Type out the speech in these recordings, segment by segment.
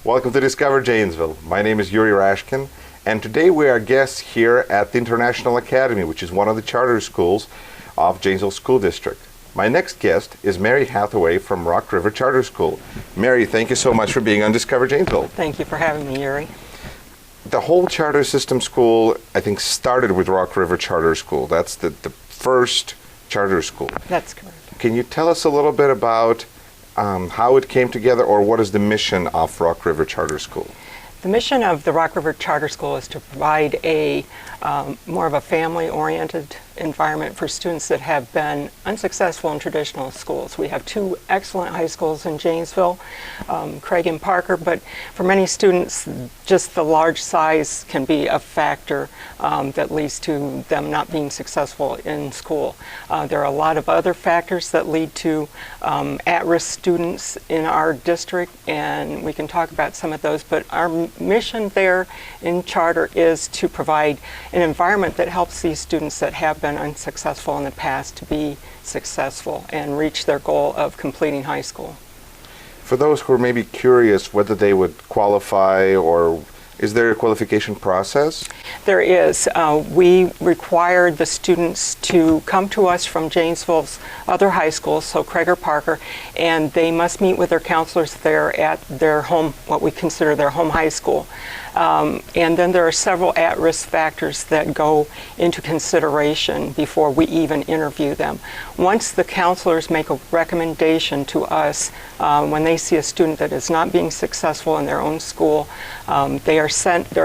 Welcome to Discover Janesville. My name is Yuri Rashkin, and today we are guests here at the International Academy, which is one of the charter schools of Janesville School District. My next guest is Mary Hathaway from Rock River Charter School. Mary, thank you so much for being on Discover Janesville. Thank you for having me, Yuri. The whole charter system school, I think, started with Rock River Charter School. That's the first charter school. That's correct. Can you tell us a little bit about how it came together, or what is the mission of Rock River Charter School? The mission of the Rock River Charter School is to provide a more of a family-oriented environment for students that have been unsuccessful in traditional schools. We have two excellent high schools in Janesville, Craig and Parker, but for many students, just the large size can be a factor that leads to them not being successful in school. There are a lot of other factors that lead to at-risk students in our district, and we can talk about some of those, but our mission there in charter is to provide an environment that helps these students that have been unsuccessful in the past to be successful and reach their goal of completing high school. For those who are maybe curious whether they would qualify, or is there a qualification process? There is. We require the students to come to us from Janesville's other high schools, so Craig or Parker, and they must meet with their counselors there at their home, what we consider their home high school. And then there are several at-risk factors that go into consideration before we even interview them. Once the counselors make a recommendation to us, when they see a student that is not being successful in their own school, their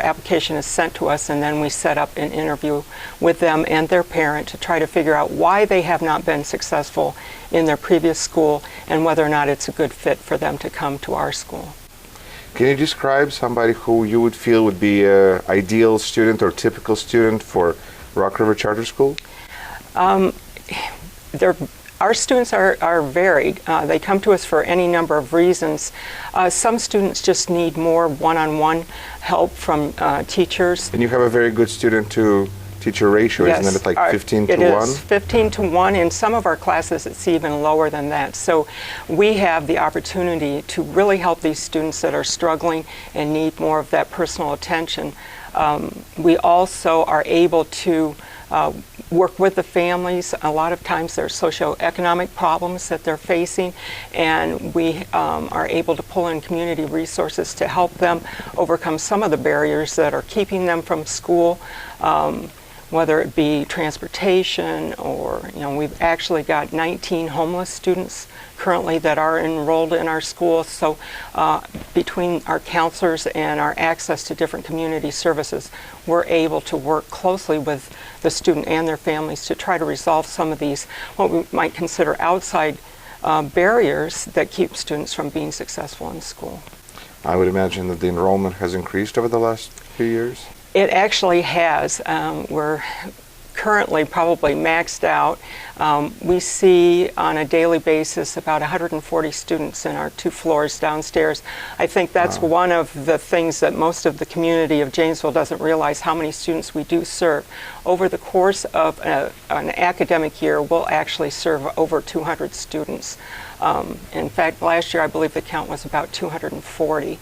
application is sent to us, and then we set up an interview with them and their parent to try to figure out why they have not been successful in their previous school and whether or not it's a good fit for them to come to our school. Can you describe somebody who you would feel would be an ideal student or typical student for Rock River Charter School? Our students are varied. They come to us for any number of reasons. Some students just need more one-on-one help from teachers. And you have a very good student to teacher ratio, yes, isn't it? It's like 15 to 1? It is 15 to 1. In some of our classes, it's even lower than that. So we have the opportunity to really help these students that are struggling and need more of that personal attention. We also are able to work with the families. A lot of times there are socioeconomic problems that they're facing, and we are able to pull in community resources to help them overcome some of the barriers that are keeping them from school. Whether it be transportation, or we've actually got 19 homeless students currently that are enrolled in our school. So between our counselors and our access to different community services, we're able to work closely with the student and their families to try to resolve some of these, what we might consider outside barriers that keep students from being successful in school. I would imagine that the enrollment has increased over the last few years. It actually has. We're currently probably maxed out. We see on a daily basis about 140 students in our 2 floors downstairs. I think that's one of the things that most of the community of Janesville doesn't realize, how many students we do serve. Over the course of an academic year, we'll actually serve over 200 students. In fact, last year I believe the count was about 240.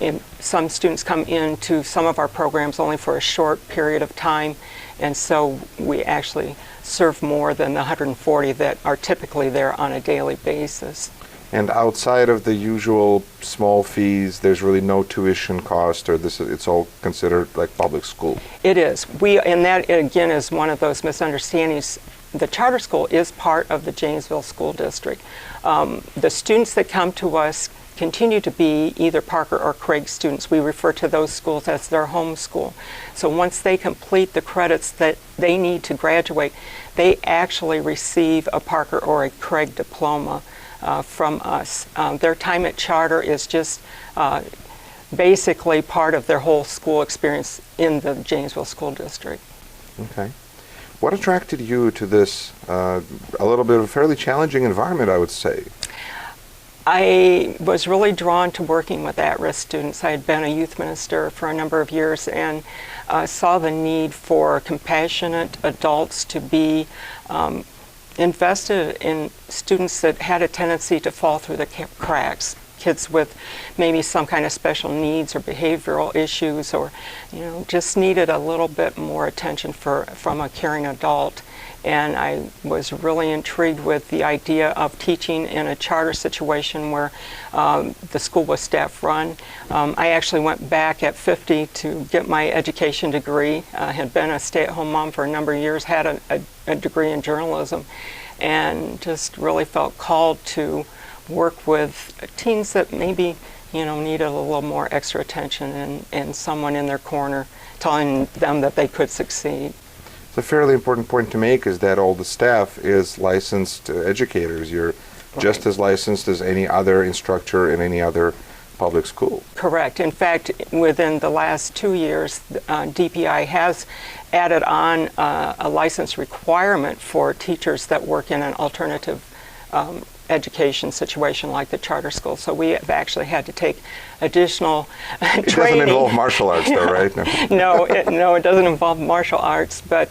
And some students come into some of our programs only for a short period of time, and so we actually serve more than the 140 that are typically there on a daily basis. And outside of the usual small fees, there's really no tuition cost, or it's all considered like public school? It is. And that again is one of those misunderstandings. The charter school is part of the Janesville School District. The students that come to us continue to be either Parker or Craig students. We refer to those schools as their home school. So once they complete the credits that they need to graduate, they actually receive a Parker or a Craig diploma from us. Their time at charter is just basically part of their whole school experience in the Janesville School District. Okay. What attracted you to this, a little bit of a fairly challenging environment, I would say? I was really drawn to working with at-risk students. I had been a youth minister for a number of years and saw the need for compassionate adults to be invested in students that had a tendency to fall through the cracks. kids with maybe some kind of special needs or behavioral issues, or just needed a little bit more attention from a caring adult. And I was really intrigued with the idea of teaching in a charter situation where the school was staff run. I actually went back at 50 to get my education degree. I had been a stay-at-home mom for a number of years, had a degree in journalism, and just really felt called to work with teens that maybe needed a little more extra attention and someone in their corner telling them that they could succeed. The fairly important point to make is that all the staff is licensed educators. You're just as licensed as any other instructor in any other public school. Correct. In fact, within the last 2 years, DPI has added on a license requirement for teachers that work in an alternative education situation like the charter school. So we have actually had to take additional training. It doesn't involve martial arts, though, right? No, it doesn't involve martial arts, but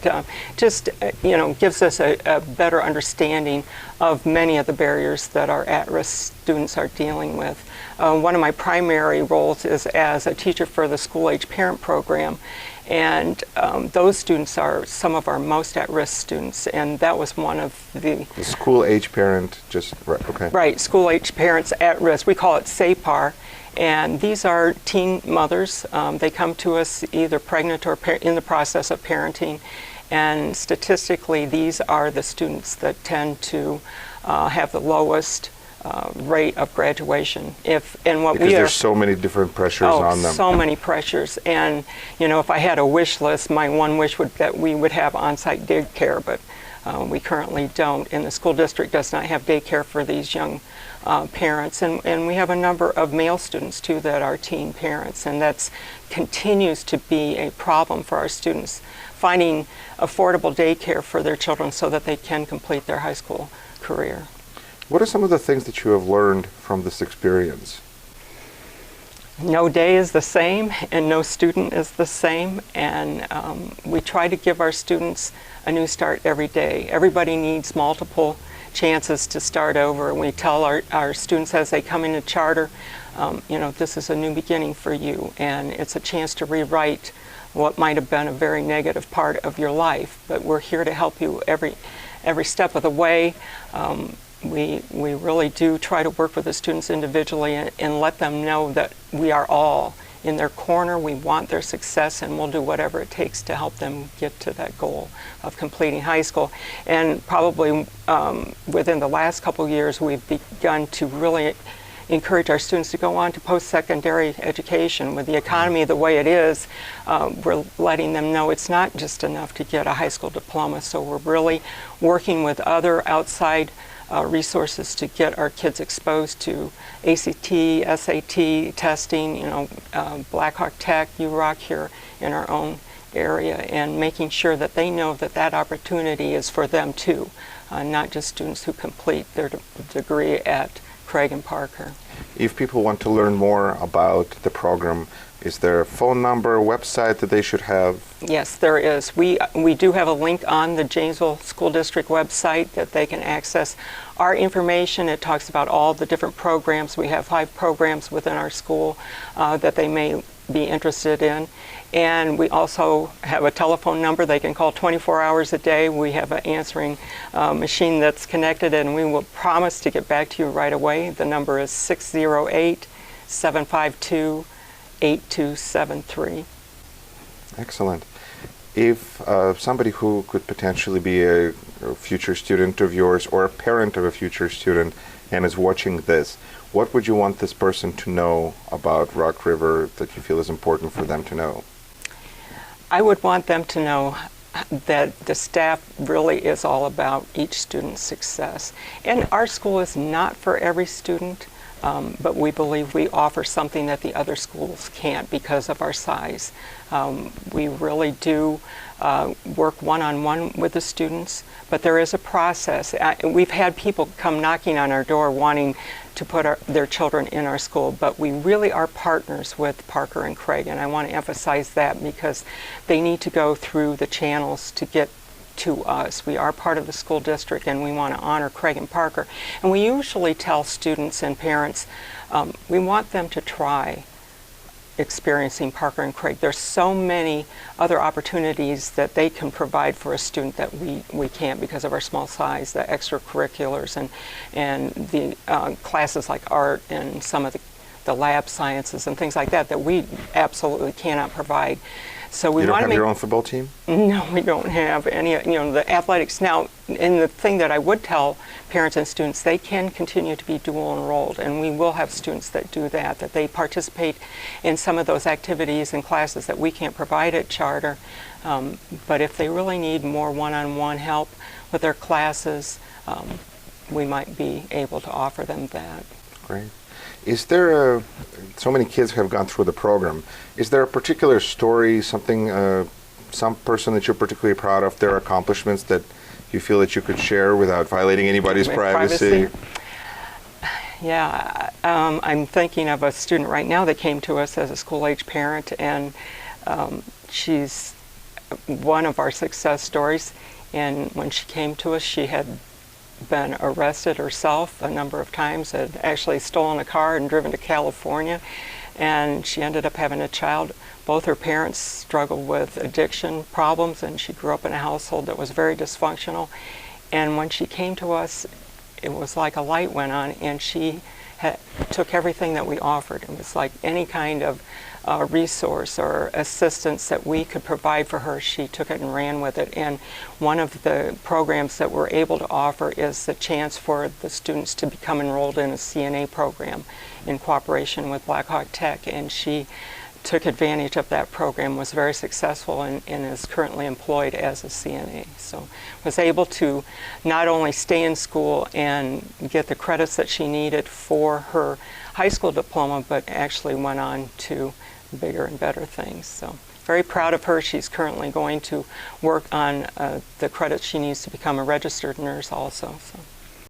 just gives us a better understanding of many of the barriers that our at-risk students are dealing with. One of my primary roles is as a teacher for the school-age parent program. And those students are some of our most at-risk students, and that was one of the school-age parent, okay. Right, school-age parents at risk. We call it SAPAR, and these are teen mothers. They come to us either pregnant or in the process of parenting, and statistically, these are the students that tend to have the lowest rate of graduation. Because there's so many different pressures on them. So many pressures. And if I had a wish list, my one wish would that we would have on-site daycare, but we currently don't. And the school district does not have daycare for these young parents. And we have a number of male students too that are teen parents, and that continues to be a problem for our students, finding affordable daycare for their children so that they can complete their high school career. What are some of the things that you have learned from this experience? No day is the same, and no student is the same, and we try to give our students a new start every day. Everybody needs multiple chances to start over. We tell our students as they come into charter, this is a new beginning for you, and it's a chance to rewrite what might have been a very negative part of your life, but we're here to help you every step of the way. We really do try to work with the students individually and let them know that we are all in their corner. We want their success, and we'll do whatever it takes to help them get to that goal of completing high school. And probably within the last couple of years, we've begun to really encourage our students to go on to post-secondary education. With the economy the way it is, we're letting them know it's not just enough to get a high school diploma. So we're really working with other outside resources to get our kids exposed to ACT, SAT testing, Black Hawk Tech, UROC here in our own area, and making sure that they know that that opportunity is for them too, not just students who complete their degree at Craig and Parker. If people want to learn more about the program, is there a phone number, website that they should have? Yes, there is. We do have a link on the Janesville School District website that they can access our information. It talks about all the different programs. We have 5 programs within our school that they may be interested in. And we also have a telephone number they can call 24 hours a day. We have an answering machine that's connected, and we will promise to get back to you right away. The number is 608-752-8273. Excellent. If somebody who could potentially be a future student of yours or a parent of a future student and is watching this, what would you want this person to know about Rock River that you feel is important for them to know? I would want them to know that the staff really is all about each student's success. And our school is not for every student, but we believe we offer something that the other schools can't because of our size. We really do work one-on-one with the students, but there is a process. We've had people come knocking on our door wanting to put their children in our school, but we really are partners with Parker and Craig, and I want to emphasize that because they need to go through the channels to get to us. We are part of the school district, and we want to honor Craig and Parker. And we usually tell students and parents we want them to try experiencing Parker and Craig. There's so many other opportunities that they can provide for a student that we can't because of our small size, the extracurriculars and the classes like art and some of the lab sciences and things like that that we absolutely cannot provide. So we You don't want to have make your own football team? No, we don't have any, the athletics. Now, and the thing that I would tell parents and students, they can continue to be dual enrolled, and we will have students that do that they participate in some of those activities and classes that we can't provide at charter. But if they really need more one-on-one help with their classes, we might be able to offer them that. Great. Is there so many kids have gone through the program. Is there a particular story, something, some person that you're particularly proud of, their accomplishments that you feel that you could share without violating anybody's privacy? Yeah, I'm thinking of a student right now that came to us as a school-age parent, and she's one of our success stories. And when she came to us, she had been arrested herself a number of times, had actually stolen a car and driven to California, and she ended up having a child. Both her parents struggled with addiction problems, and she grew up in a household that was very dysfunctional. And when she came to us, it was like a light went on, and she took everything that we offered. It was like any kind of resource or assistance that we could provide for her, she took it and ran with it. And one of the programs that we're able to offer is the chance for the students to become enrolled in a CNA program in cooperation with Black Hawk Tech. And she took advantage of that program, was very successful, and is currently employed as a CNA. So was able to not only stay in school and get the credits that she needed for her high school diploma, but actually went on to bigger and better things. So very proud of her. She's currently going to work on the credits she needs to become a registered nurse also. So.